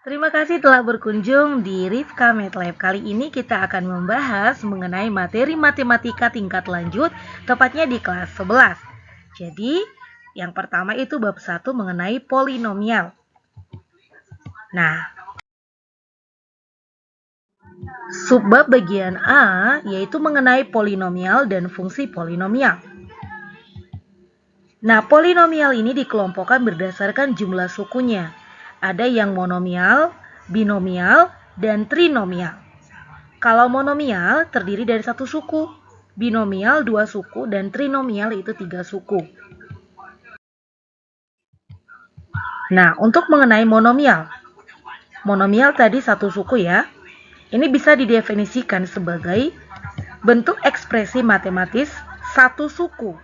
Terima kasih telah berkunjung di Rifka MATLAB. Kali ini kita akan membahas mengenai materi matematika tingkat lanjut, tepatnya di kelas 11. Jadi, yang pertama itu bab 1 mengenai polinomial. Nah, subbab bagian A yaitu mengenai polinomial dan fungsi polinomial. Nah, polinomial ini dikelompokkan berdasarkan jumlah sukunya. Ada yang monomial, binomial, dan trinomial. Kalau monomial terdiri dari satu suku, binomial 2 suku, dan trinomial itu 3 suku. Nah, untuk mengenai monomial. Monomial tadi satu suku ya. Ini bisa didefinisikan sebagai bentuk ekspresi matematis satu suku.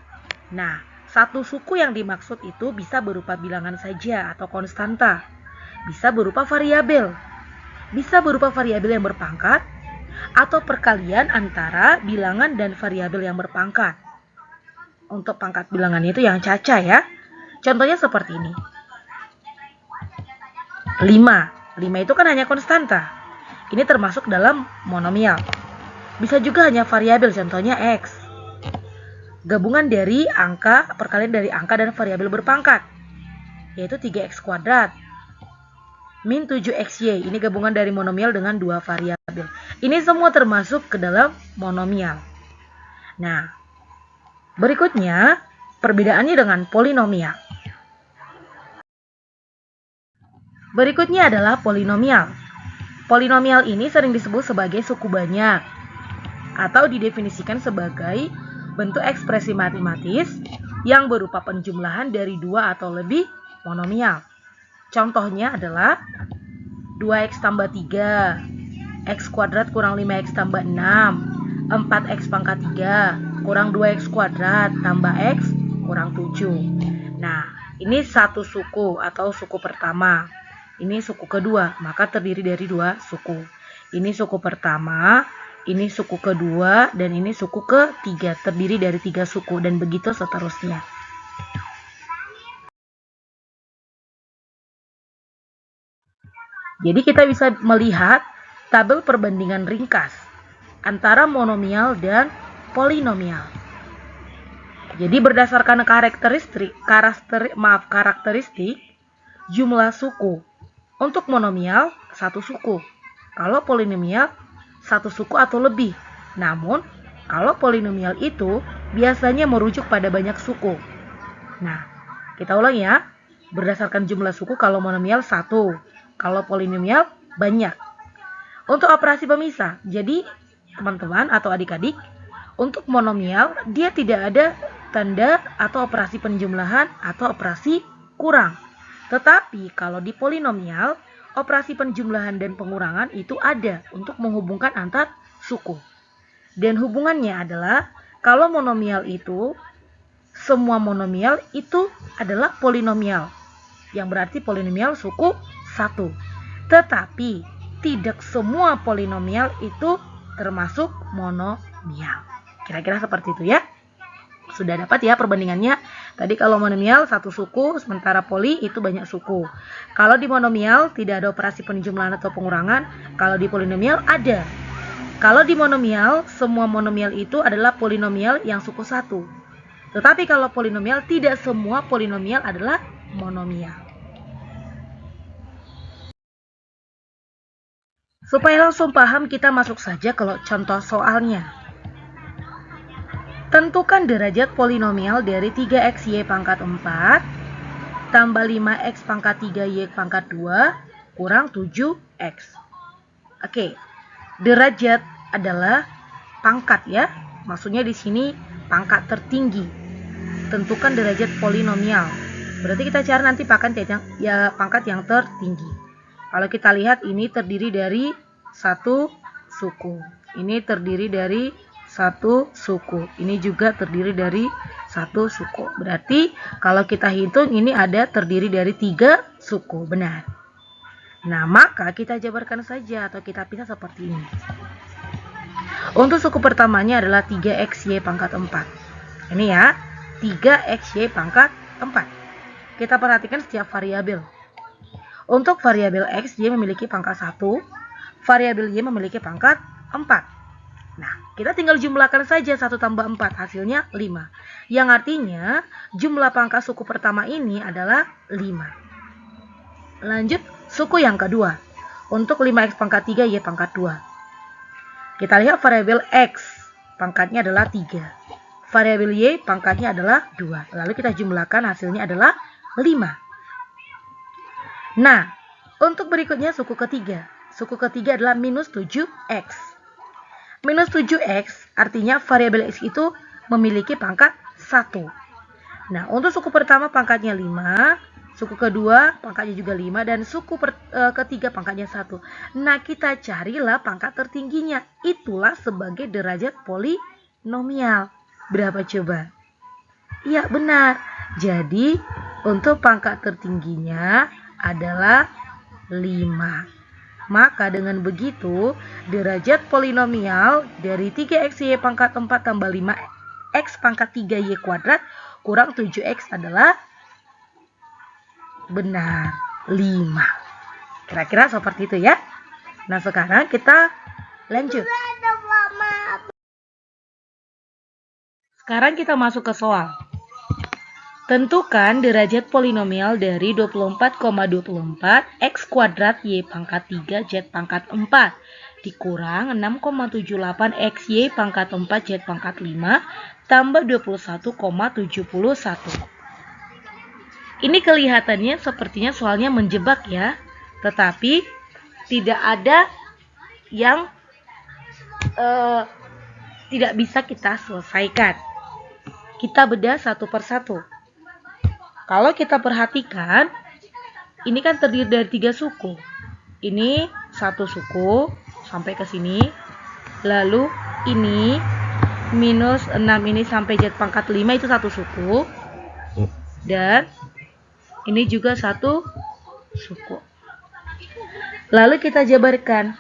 Nah, satu suku yang dimaksud itu bisa berupa bilangan saja atau konstanta. Bisa berupa variabel. Bisa berupa variabel yang berpangkat atau perkalian antara bilangan dan variabel yang berpangkat. Untuk pangkat bilangannya itu yang caca ya. Contohnya seperti ini. 5 itu kan hanya konstanta. Ini termasuk dalam monomial. Bisa juga hanya variabel, contohnya X. Gabungan dari angka, perkalian dari angka dan variabel berpangkat, yaitu 3x kuadrat. Min 7xy, ini gabungan dari monomial dengan dua variabel. Ini semua termasuk ke dalam monomial. Nah, berikutnya perbedaannya dengan polinomial. Berikutnya adalah polinomial. Polinomial ini sering disebut sebagai suku banyak atau didefinisikan sebagai bentuk ekspresi matematis yang berupa penjumlahan dari 2 atau lebih monomial. Contohnya adalah 2x tambah 3, x kuadrat kurang 5x tambah 6, 4x pangkat 3 kurang 2x kuadrat tambah x kurang 7. Nah, ini satu suku atau suku pertama. Ini suku kedua, maka terdiri dari 2 suku. Ini suku pertama, ini suku kedua, dan ini suku ketiga. Terdiri dari 3 suku, dan begitu seterusnya. Jadi kita bisa melihat tabel perbandingan ringkas antara monomial dan polinomial. Jadi berdasarkan karakteristik jumlah suku. Untuk monomial, satu suku. Kalau polinomial, satu suku atau lebih. Namun, kalau polinomial itu biasanya merujuk pada banyak suku. Nah, kita ulang ya. Berdasarkan jumlah suku, kalau monomial satu. Kalau polinomial, banyak. Untuk operasi pemisah, jadi teman-teman atau adik-adik, untuk monomial, dia tidak ada tanda atau operasi penjumlahan atau operasi kurang. Tetapi kalau di polinomial, operasi penjumlahan dan pengurangan itu ada untuk menghubungkan antar suku. Dan hubungannya adalah kalau monomial itu, semua monomial itu adalah polinomial. Yang berarti polinomial suku 1. Tetapi tidak semua polinomial itu termasuk monomial. Kira-kira seperti itu ya. Sudah dapat ya perbandingannya. Tadi kalau monomial satu suku, sementara poli itu banyak suku. Kalau di monomial tidak ada operasi penjumlahan atau pengurangan. Kalau di polinomial ada. Kalau di monomial, semua monomial itu adalah polinomial yang suku 1. Tetapi kalau polinomial, tidak semua polinomial adalah monomial. Supaya langsung paham, kita masuk saja ke contoh soalnya. Tentukan derajat polinomial dari 3xy pangkat 4 tambah 5x pangkat 3y pangkat 2 kurang 7x. Oke, derajat adalah pangkat ya. Maksudnya di sini pangkat tertinggi. Tentukan derajat polinomial. Berarti kita cari nanti pangkat yang tertinggi. Kalau kita lihat ini terdiri dari satu suku. Ini terdiri dari satu suku. Ini juga terdiri dari satu suku. Berarti kalau kita hitung ini ada terdiri dari 3 suku. Benar. Nah, maka kita jabarkan saja atau kita pisah seperti ini. Untuk suku pertamanya adalah 3xy pangkat 4. Ini ya, 3xy pangkat 4. Kita perhatikan setiap variabel. Untuk variabel X, Y memiliki pangkat 1, variabel Y memiliki pangkat 4. Nah, kita tinggal jumlahkan saja 1 tambah 4, hasilnya 5. Yang artinya, jumlah pangkat suku pertama ini adalah 5. Lanjut, suku yang kedua. Untuk 5X pangkat 3, Y pangkat 2. Kita lihat variabel X, pangkatnya adalah 3. Variabel Y, pangkatnya adalah 2. Lalu kita jumlahkan, hasilnya adalah 5. Nah, untuk berikutnya suku ketiga. Suku ketiga adalah minus 7X. Minus 7X artinya variabel X itu memiliki pangkat 1. Nah, untuk suku pertama pangkatnya 5, suku kedua pangkatnya juga 5, dan suku ketiga pangkatnya 1. Nah, kita carilah pangkat tertingginya. Itulah sebagai derajat polinomial. Berapa coba? Iya, benar. Jadi, untuk pangkat tertingginya adalah 5. Maka dengan begitu, derajat polinomial dari 3XY pangkat 4 tambah 5X pangkat 3Y kuadrat kurang 7X adalah benar 5. Kira-kira seperti itu ya. Nah, sekarang kita lanjut. Sekarang kita masuk ke soal. Tentukan derajat polinomial dari 24,24 X kuadrat Y pangkat 3 Z pangkat 4 dikurang 6,78 XY pangkat 4 Z pangkat 5 tambah 21,71. Ini kelihatannya sepertinya soalnya menjebak ya, tetapi tidak ada yang tidak bisa kita selesaikan. Kita bedah satu persatu. Kalau kita perhatikan, ini kan terdiri dari 3 suku. Ini 1 suku sampai ke sini. Lalu ini minus 6 ini sampai Z pangkat 5 itu 1 suku. Dan ini juga 1 suku. Lalu kita jabarkan.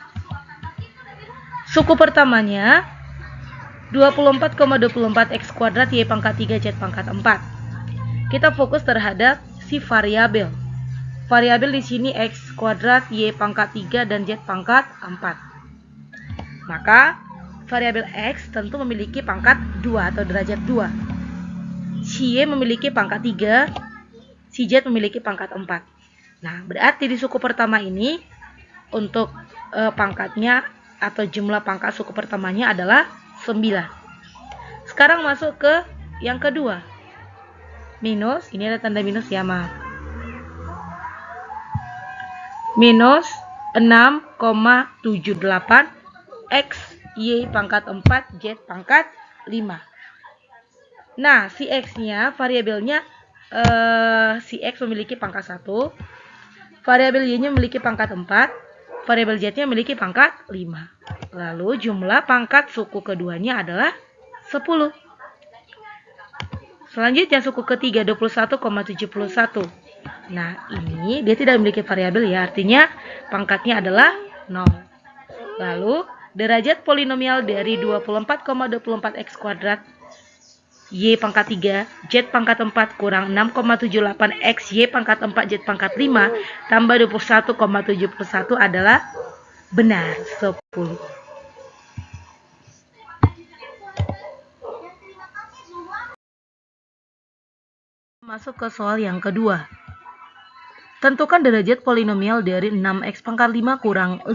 Suku pertamanya 24,24 X kuadrat Y pangkat 3 Z pangkat 4. Kita fokus terhadap si variabel. Variabel di sini X kuadrat, Y pangkat 3, dan Z pangkat 4. Maka, variabel X tentu memiliki pangkat 2 atau derajat 2. Si Y memiliki pangkat 3, si Z memiliki pangkat 4. Nah, berarti di suku pertama ini, untuk pangkatnya atau jumlah pangkat suku pertamanya adalah 9. Sekarang masuk ke yang kedua. Minus, ini ada tanda minus ya, maaf. Minus 6,78 X Y pangkat 4 Z pangkat 5. Nah, si X-nya, variabelnya si X memiliki pangkat 1, variabel Y-nya memiliki pangkat 4, variabel Z-nya memiliki pangkat 5. Lalu jumlah pangkat suku keduanya adalah 10. Selanjutnya suku ketiga 21,71. Nah, ini dia tidak memiliki variabel ya, artinya pangkatnya adalah 0. Lalu derajat polinomial dari 24,24 X kuadrat Y pangkat 3 Z pangkat 4 kurang 6,78 X Y pangkat 4 Z pangkat 5 tambah 21,71 adalah benar 10. Masuk ke soal yang kedua. Tentukan derajat polinomial dari 6x pangkat 5 kurang 5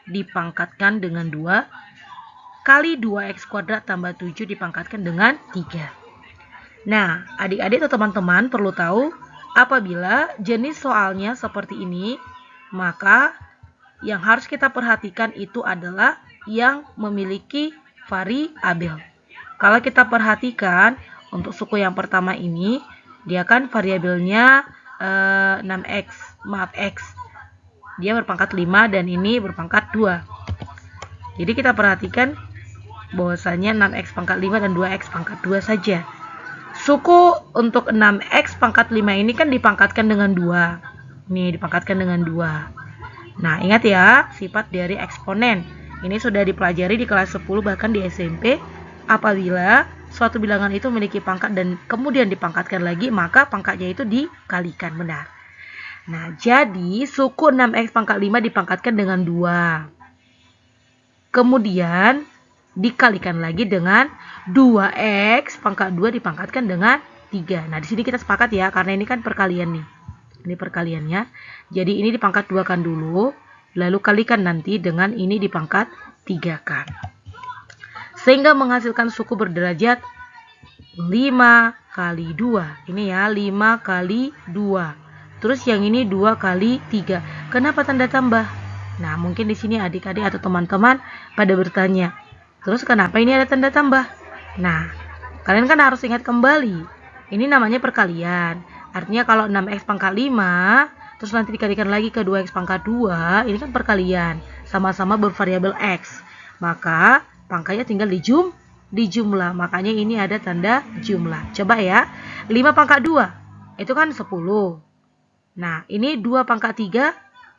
dipangkatkan dengan 2 kali 2x kuadrat tambah 7 dipangkatkan dengan 3. Nah, adik-adik atau teman-teman perlu tahu, apabila jenis soalnya seperti ini, maka yang harus kita perhatikan itu adalah yang memiliki variabel. Kalau kita perhatikan, untuk suku yang pertama ini, dia kan variabelnya 6x, maaf X. Dia berpangkat 5 dan ini berpangkat 2. Jadi kita perhatikan bahwasanya 6x pangkat 5 dan 2x pangkat 2 saja. Suku untuk 6x pangkat 5 ini kan dipangkatkan dengan 2. Nih, dipangkatkan dengan 2. Nah, ingat ya, sifat dari eksponen. Ini sudah dipelajari di kelas 10 bahkan di SMP. Apabila suatu bilangan itu memiliki pangkat dan kemudian dipangkatkan lagi, maka pangkatnya itu dikalikan, benar. Nah, jadi suku 6x pangkat 5 dipangkatkan dengan 2. Kemudian dikalikan lagi dengan 2x pangkat 2 dipangkatkan dengan 3. Nah, di sini kita sepakat ya, karena ini kan perkalian nih. Ini perkaliannya. Jadi ini dipangkat 2 kan dulu, lalu kalikan nanti dengan ini dipangkat 3 kan. Sehingga menghasilkan suku berderajat 5 kali 2. Ini ya, 5 kali 2. Terus yang ini 2 kali 3. Kenapa tanda tambah? Nah, mungkin di sini adik-adik atau teman-teman pada bertanya, terus kenapa ini ada tanda tambah? Nah, kalian kan harus ingat kembali. Ini namanya perkalian. Artinya kalau 6x pangkat 5, terus nanti dikalikan lagi ke 2x pangkat 2, ini kan perkalian. Sama-sama bervariabel x. Maka pangkatnya tinggal dijumlah. Makanya ini ada tanda jumlah. Coba ya. 5 pangkat 2, itu kan 10. Nah, ini 2 pangkat 3,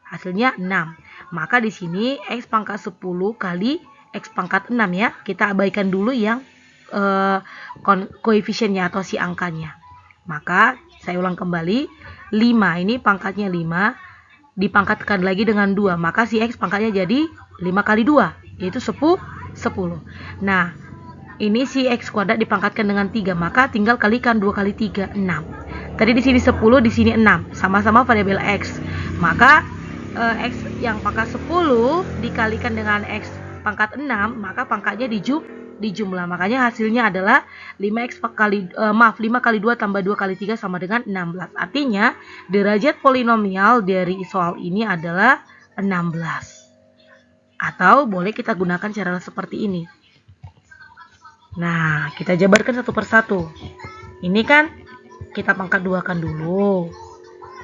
hasilnya 6. Maka di sini x pangkat 10 kali x pangkat 6 ya. Kita abaikan dulu yang koefisiennya atau si angkanya. Maka saya ulang kembali, 5 ini pangkatnya 5 dipangkatkan lagi dengan 2. Maka si x pangkatnya jadi 5 kali 2, yaitu 10. Nah, ini si x kuadrat dipangkatkan dengan 3, maka tinggal kalikan 2 kali 3, 6. Tadi di sini 10, di sini 6, sama-sama variabel x. Maka x yang pangkat 10 dikalikan dengan x pangkat 6, maka pangkatnya dijumlah. Makanya hasilnya adalah 5 kali 2 tambah 2 kali 3 sama dengan 16. Artinya derajat polinomial dari soal ini adalah 16. Atau boleh kita gunakan cara seperti ini. Nah, kita jabarkan satu persatu. Ini kan kita pangkat 2 kan dulu.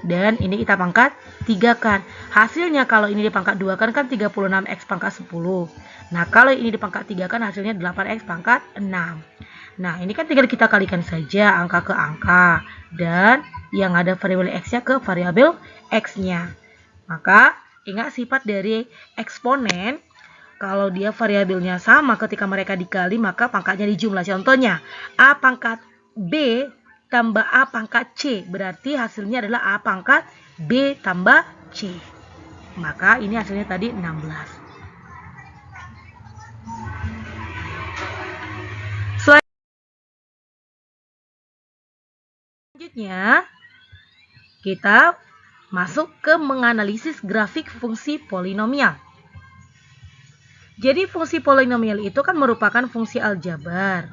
Dan ini kita pangkat 3 kan. Hasilnya kalau ini dipangkat 2 kan 36x pangkat 10. Nah, kalau ini dipangkat 3 kan hasilnya 8x pangkat 6. Nah, ini kan tinggal kita kalikan saja angka ke angka. Dan yang ada variabel x-nya ke variabel x-nya. Maka ingat sifat dari eksponen. Kalau dia variabelnya sama ketika mereka dikali, maka pangkatnya dijumlah. Contohnya, a pangkat b tambah a pangkat c. Berarti hasilnya adalah a pangkat b tambah c. Maka ini hasilnya tadi 16. Selanjutnya, kita masuk ke menganalisis grafik fungsi polinomial. Jadi fungsi polinomial itu kan merupakan fungsi aljabar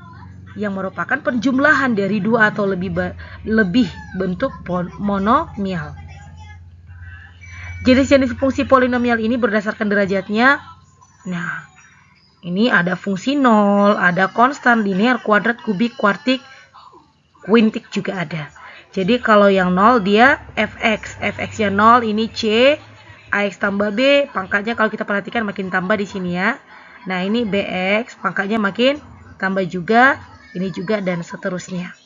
yang merupakan penjumlahan dari 2 atau lebih bentuk monomial. Jenis-jenis fungsi polinomial ini berdasarkan derajatnya. Nah, ini ada fungsi 0, ada konstan, linear, kuadrat, kubik, kuartik, kuintik juga ada. Jadi kalau yang 0 dia fx, fx-nya 0, ini c, ax tambah b, pangkatnya kalau kita perhatikan makin tambah di sini ya. Nah, ini bx, pangkatnya makin tambah juga, ini juga, dan seterusnya.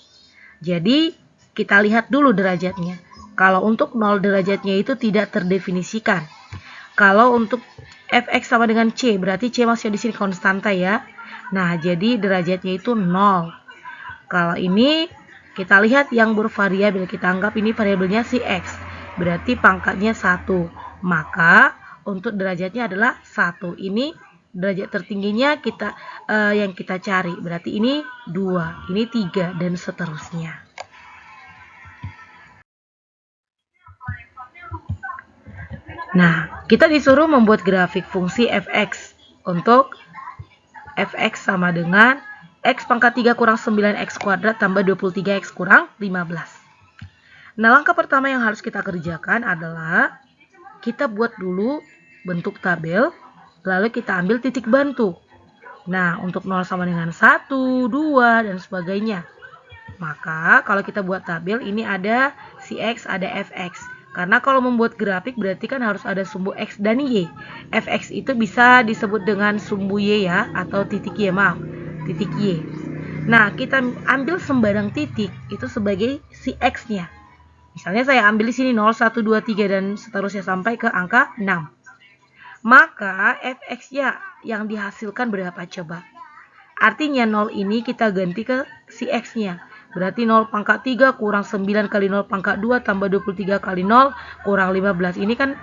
Jadi, kita lihat dulu derajatnya. Kalau untuk 0 derajatnya itu tidak terdefinisikan. Kalau untuk fx sama dengan c, berarti c masih di sini konstanta ya. Nah, jadi derajatnya itu 0. Kalau ini kita lihat yang bervariabel, kita anggap ini variabelnya si x. Berarti pangkatnya 1. Maka untuk derajatnya adalah 1. Ini derajat tertingginya yang kita cari. Berarti ini 2, ini 3, dan seterusnya. Nah, kita disuruh membuat grafik fungsi fx. Untuk fx sama dengan x pangkat 3 kurang 9x kuadrat tambah 23x kurang 15. Nah, langkah pertama yang harus kita kerjakan adalah kita buat dulu bentuk tabel, lalu kita ambil titik bantu. Nah, untuk 0 sama dengan 1, 2, dan sebagainya. Maka, kalau kita buat tabel, ini ada si x, ada fx. Karena kalau membuat grafik berarti kan harus ada sumbu x dan y. Fx itu bisa disebut dengan sumbu y ya, atau titik y, titik y. Nah, kita ambil sembarang titik itu sebagai si x-nya. Misalnya saya ambil di sini 0, 1, 2, 3, dan seterusnya sampai ke angka 6. Maka fx-nya yang dihasilkan berapa coba? Artinya 0 ini kita ganti ke si x-nya. Berarti 0 pangkat 3 kurang 9 kali 0 pangkat 2 tambah 23 kali 0 kurang 15. Ini kan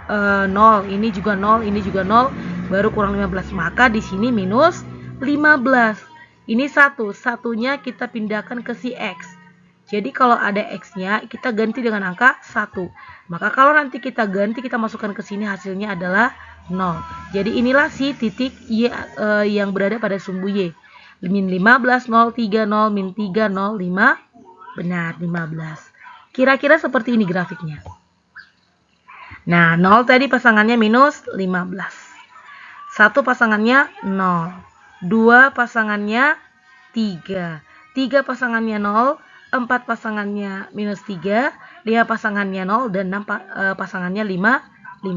0, ini juga 0, ini juga 0, baru kurang 15. Maka di sini minus 15. Ini 1, satunya kita pindahkan ke si X. Jadi kalau ada X-nya, kita ganti dengan angka 1. Maka kalau nanti kita ganti, kita masukkan ke sini, hasilnya adalah 0. Jadi inilah si titik Y yang berada pada sumbu Y. Min 15, 0, 3, 0, min 3, 0, 5. Benar, 15. Kira-kira seperti ini grafiknya. Nah, 0 tadi pasangannya minus 15. 1 pasangannya 0. 2 pasangannya 3. 3 pasangannya 0. 4 pasangannya minus 3. 5 pasangannya 0. Dan 6 pasangannya 15.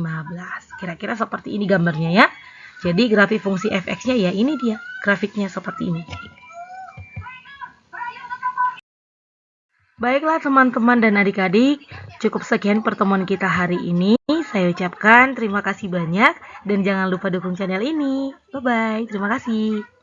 Kira-kira seperti ini gambarnya ya. Jadi grafik fungsi fx-nya ya ini dia. Grafiknya seperti ini. Baiklah teman-teman dan adik-adik, cukup sekian pertemuan kita hari ini. Saya ucapkan terima kasih banyak dan jangan lupa dukung channel ini. Bye-bye, terima kasih.